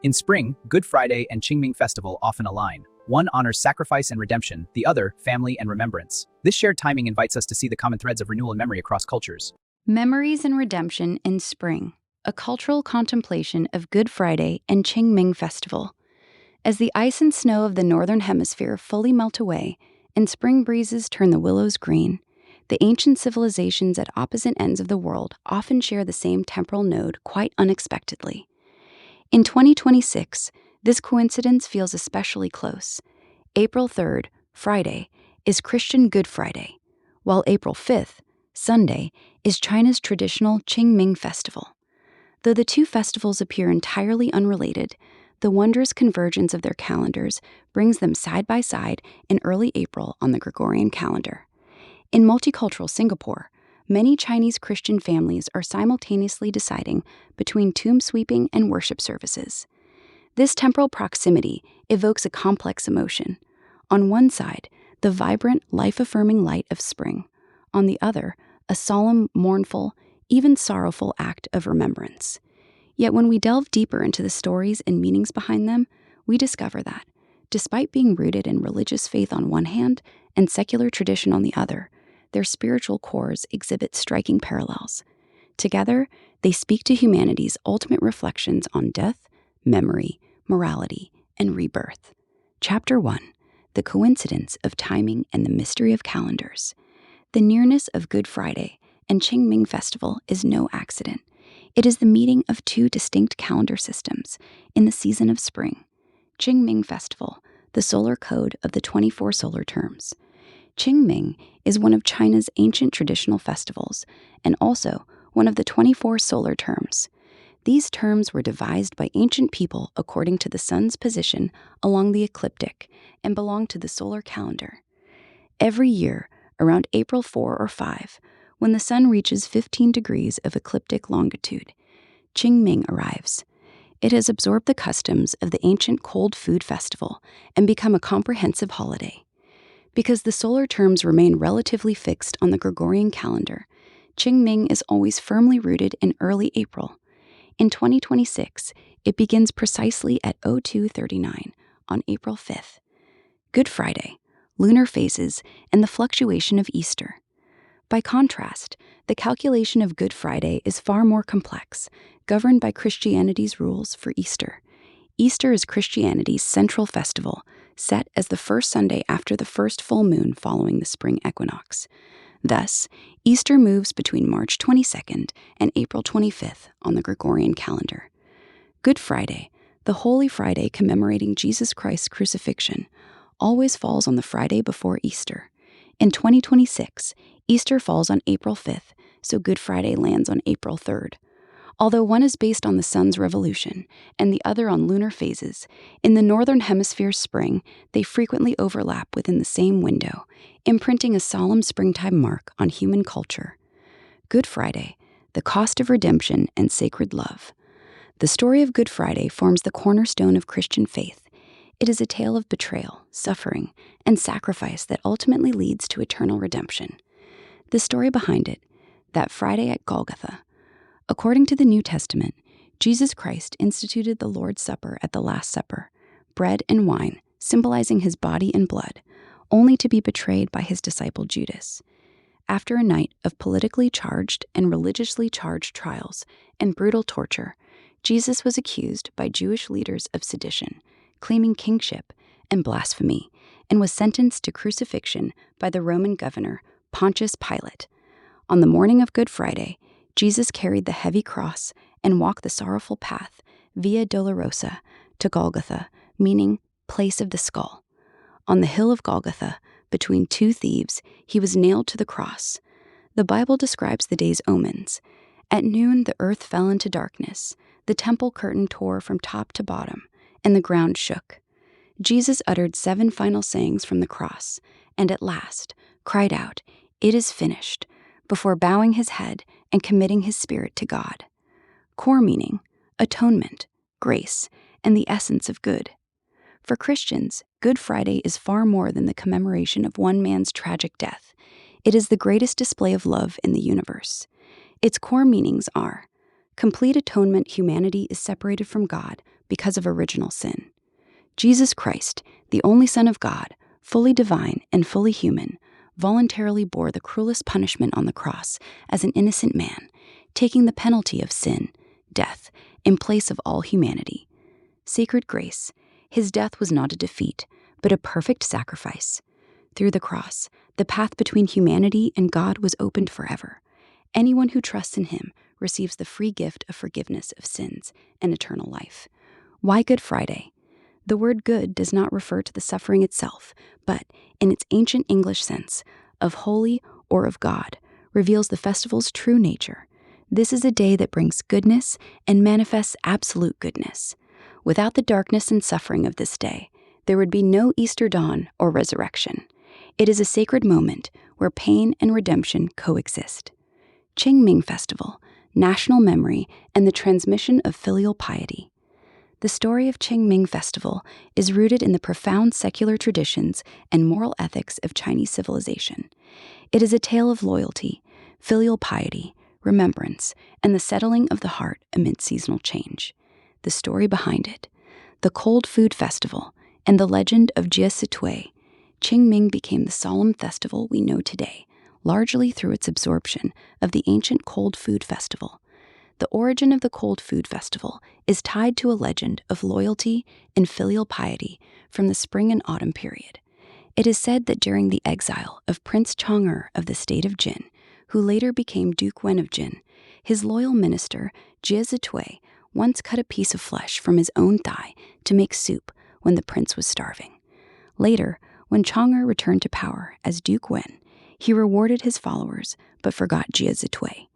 In spring, Good Friday and Qingming Festival often align. One honors sacrifice and redemption, the other, family and remembrance. This shared timing invites us to see the common threads of renewal and memory across cultures. Memories and Redemption in Spring, a cultural contemplation of Good Friday and Qingming Festival. As the ice and snow of the Northern Hemisphere fully melt away and spring breezes turn the willows green, the ancient civilizations at opposite ends of the world often share the same temporal node quite unexpectedly. In 2026, this coincidence feels especially close. April 3rd, Friday, is Christian Good Friday, while April 5th, Sunday, is China's traditional Qingming Festival. Though the two festivals appear entirely unrelated, the wondrous convergence of their calendars brings them side by side in early April on the Gregorian calendar. In multicultural Singapore, many Chinese Christian families are simultaneously deciding between tomb sweeping and worship services. This temporal proximity evokes a complex emotion. On one side, the vibrant, life-affirming light of spring. On the other, a solemn, mournful, even sorrowful act of remembrance. Yet when we delve deeper into the stories and meanings behind them, we discover that, despite being rooted in religious faith on one hand and secular tradition on the other, their spiritual cores exhibit striking parallels. Together, they speak to humanity's ultimate reflections on death, memory, morality, and rebirth. Chapter 1: The Coincidence of Timing and the Mystery of Calendars. The nearness of Good Friday and Qingming Festival is no accident. It is the meeting of two distinct calendar systems in the season of spring. Qingming Festival, the solar code of the 24 solar terms. Qingming is one of China's ancient traditional festivals and also one of the 24 solar terms. These terms were devised by ancient people according to the sun's position along the ecliptic and belong to the solar calendar. Every year, around April 4 or 5, when the sun reaches 15 degrees of ecliptic longitude, Qingming arrives. It has absorbed the customs of the ancient cold food festival and become a comprehensive holiday. Because the solar terms remain relatively fixed on the Gregorian calendar, Qingming is always firmly rooted in early April. In 2026, it begins precisely at 02:39 on April 5th. Good Friday, lunar phases, and the fluctuation of Easter. By contrast, the calculation of Good Friday is far more complex, governed by Christianity's rules for Easter. Easter is Christianity's central festival, set as the first Sunday after the first full moon following the spring equinox. Thus, Easter moves between March 22nd and April 25th on the Gregorian calendar. Good Friday, the Holy Friday commemorating Jesus Christ's crucifixion, always falls on the Friday before Easter. In 2026, Easter falls on April 5th, so Good Friday lands on April 3rd. Although one is based on the sun's revolution and the other on lunar phases, in the Northern Hemisphere's spring, they frequently overlap within the same window, imprinting a solemn springtime mark on human culture. Good Friday, the cost of redemption and sacred love. The story of Good Friday forms the cornerstone of Christian faith. It is a tale of betrayal, suffering, and sacrifice that ultimately leads to eternal redemption. The story behind it, that Friday at Golgotha. According to the New Testament, Jesus Christ instituted the Lord's Supper at the Last Supper, bread and wine, symbolizing his body and blood, only to be betrayed by his disciple Judas. After a night of politically charged and religiously charged trials and brutal torture, Jesus was accused by Jewish leaders of sedition, claiming kingship, and blasphemy, and was sentenced to crucifixion by the Roman governor Pontius Pilate. On the morning of Good Friday, Jesus carried the heavy cross and walked the sorrowful path, Via Dolorosa, to Golgotha, meaning place of the skull. On the hill of Golgotha, between two thieves, he was nailed to the cross. The Bible describes the day's omens. At noon, the earth fell into darkness, the temple curtain tore from top to bottom, and the ground shook. Jesus uttered 7 final sayings from the cross, and at last cried out, "It is finished," before bowing his head and committing his spirit to God. Core meaning: atonement, grace, and the essence of good. For Christians, Good Friday is far more than the commemoration of one man's tragic death. It is the greatest display of love in the universe. Its core meanings are: complete atonement. Humanity is separated from God because of original sin. Jesus Christ, the only Son of God, fully divine and fully human, voluntarily bore the cruelest punishment on the cross as an innocent man, taking the penalty of sin, death, in place of all humanity. Sacred grace, his death was not a defeat, but a perfect sacrifice. Through the cross, the path between humanity and God was opened forever. Anyone who trusts in him receives the free gift of forgiveness of sins and eternal life. Why Good Friday? The word good does not refer to the suffering itself, but, in its ancient English sense, of holy or of God, reveals the festival's true nature. This is a day that brings goodness and manifests absolute goodness. Without the darkness and suffering of this day, there would be no Easter dawn or resurrection. It is a sacred moment where pain and redemption coexist. Qingming Festival, national memory, and the transmission of filial piety. The story of Qingming Festival is rooted in the profound secular traditions and moral ethics of Chinese civilization. It is a tale of loyalty, filial piety, remembrance, and the settling of the heart amid seasonal change. The story behind it. The Cold Food Festival and the legend of Jie Situi, Qingming became the solemn festival we know today, largely through its absorption of the ancient Cold Food Festival. The origin of the Cold Food Festival is tied to a legend of loyalty and filial piety from the spring and autumn period. It is said that during the exile of Prince Chang'er of the state of Jin, who later became Duke Wen of Jin, his loyal minister, Jie Zitui, once cut a piece of flesh from his own thigh to make soup when the prince was starving. Later, when Chang'er returned to power as Duke Wen, he rewarded his followers but forgot Jie Zitui.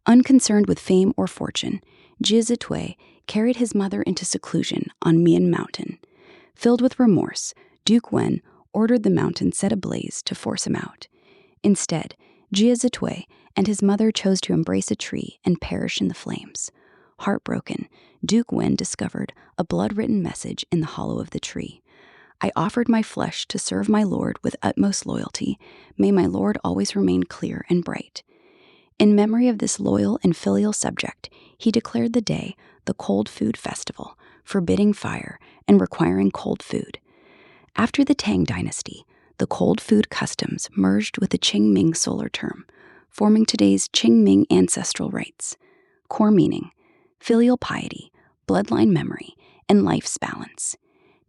Unconcerned with fame or fortune, Jie Zitui carried his mother into seclusion on Mian Mountain. Filled with remorse, Duke Wen ordered the mountain set ablaze to force him out. Instead, Jie Zitui and his mother chose to embrace a tree and perish in the flames. Heartbroken, Duke Wen discovered a blood-written message in the hollow of the tree. I offered my flesh to serve my Lord with utmost loyalty. May my Lord always remain clear and bright. In memory of this loyal and filial subject, he declared the day the Cold Food Festival, forbidding fire and requiring cold food. After the Tang Dynasty, the cold food customs merged with the Qingming solar term, forming today's Qingming ancestral rites. Core meaning: filial piety, bloodline memory, and life's balance.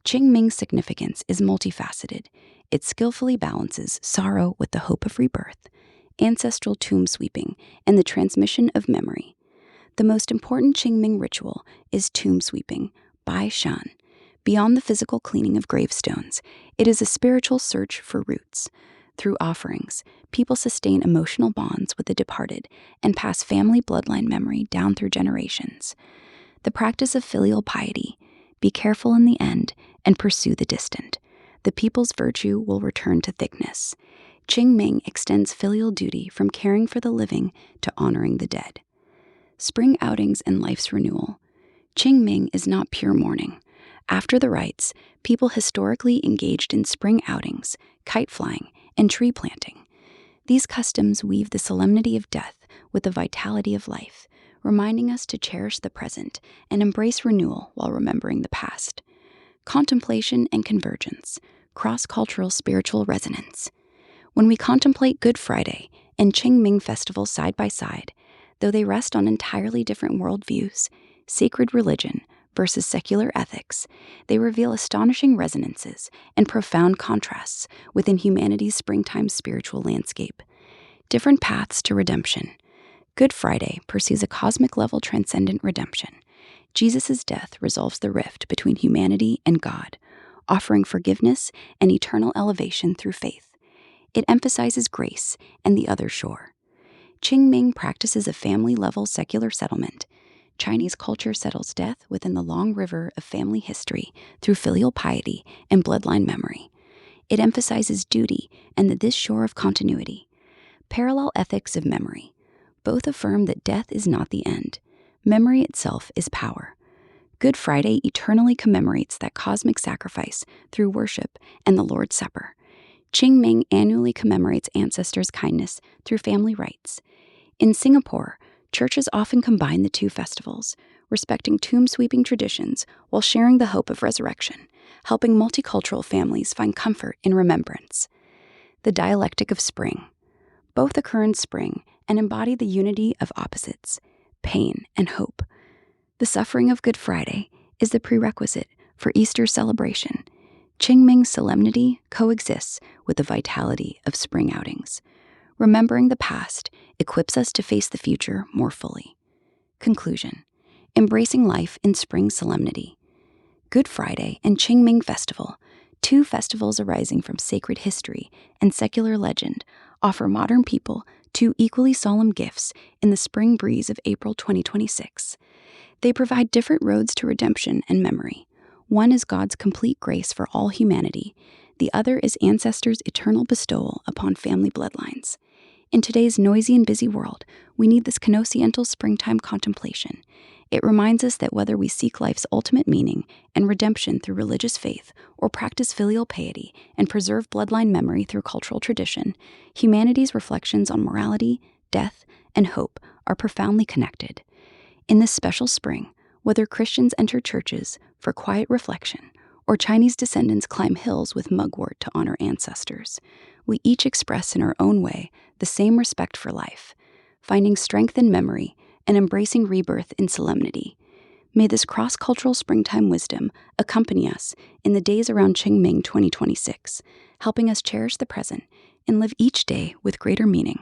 Qingming's significance is multifaceted. It skillfully balances sorrow with the hope of rebirth, ancestral tomb sweeping, and the transmission of memory. The most important Qingming ritual is tomb sweeping, Bai Shan. Beyond the physical cleaning of gravestones, it is a spiritual search for roots. Through offerings, people sustain emotional bonds with the departed and pass family bloodline memory down through generations. The practice of filial piety: be careful in the end and pursue the distant. The people's virtue will return to thickness. Qingming extends filial duty from caring for the living to honoring the dead. Spring outings and life's renewal. Qingming is not pure mourning. After the rites, people historically engaged in spring outings, kite flying, and tree planting. These customs weave the solemnity of death with the vitality of life, reminding us to cherish the present and embrace renewal while remembering the past. Contemplation and convergence, cross-cultural spiritual resonance. When we contemplate Good Friday and Qingming Festival side by side, though they rest on entirely different worldviews, sacred religion versus secular ethics, they reveal astonishing resonances and profound contrasts within humanity's springtime spiritual landscape. Different paths to redemption. Good Friday pursues a cosmic-level transcendent redemption. Jesus' death resolves the rift between humanity and God, offering forgiveness and eternal elevation through faith. It emphasizes grace and the other shore. Qingming practices a family-level secular settlement. Chinese culture settles death within the long river of family history through filial piety and bloodline memory. It emphasizes duty and the this shore of continuity. Parallel ethics of memory. Both affirm that death is not the end. Memory itself is power. Good Friday eternally commemorates that cosmic sacrifice through worship and the Lord's Supper. Qingming annually commemorates ancestors' kindness through family rites. In Singapore, churches often combine the two festivals, respecting tomb-sweeping traditions while sharing the hope of resurrection, helping multicultural families find comfort in remembrance. The dialectic of spring. Both occur in spring and embody the unity of opposites, pain and hope. The suffering of Good Friday is the prerequisite for Easter celebration. Qingming solemnity coexists with the vitality of spring outings. Remembering the past equips us to face the future more fully. Conclusion. Embracing life in spring solemnity. Good Friday and Qingming Festival, two festivals arising from sacred history and secular legend, offer modern people two equally solemn gifts in the spring breeze of April 2026. They provide different roads to redemption and memory. One is God's complete grace for all humanity. The other is ancestors' eternal bestowal upon family bloodlines. In today's noisy and busy world, we need this conociental springtime contemplation. It reminds us that whether we seek life's ultimate meaning and redemption through religious faith or practice filial piety and preserve bloodline memory through cultural tradition, humanity's reflections on morality, death, and hope are profoundly connected. In this special spring, whether Christians enter churches for quiet reflection or Chinese descendants climb hills with mugwort to honor ancestors, we each express in our own way the same respect for life, finding strength in memory and embracing rebirth in solemnity. May this cross-cultural springtime wisdom accompany us in the days around Qingming 2026, helping us cherish the present and live each day with greater meaning.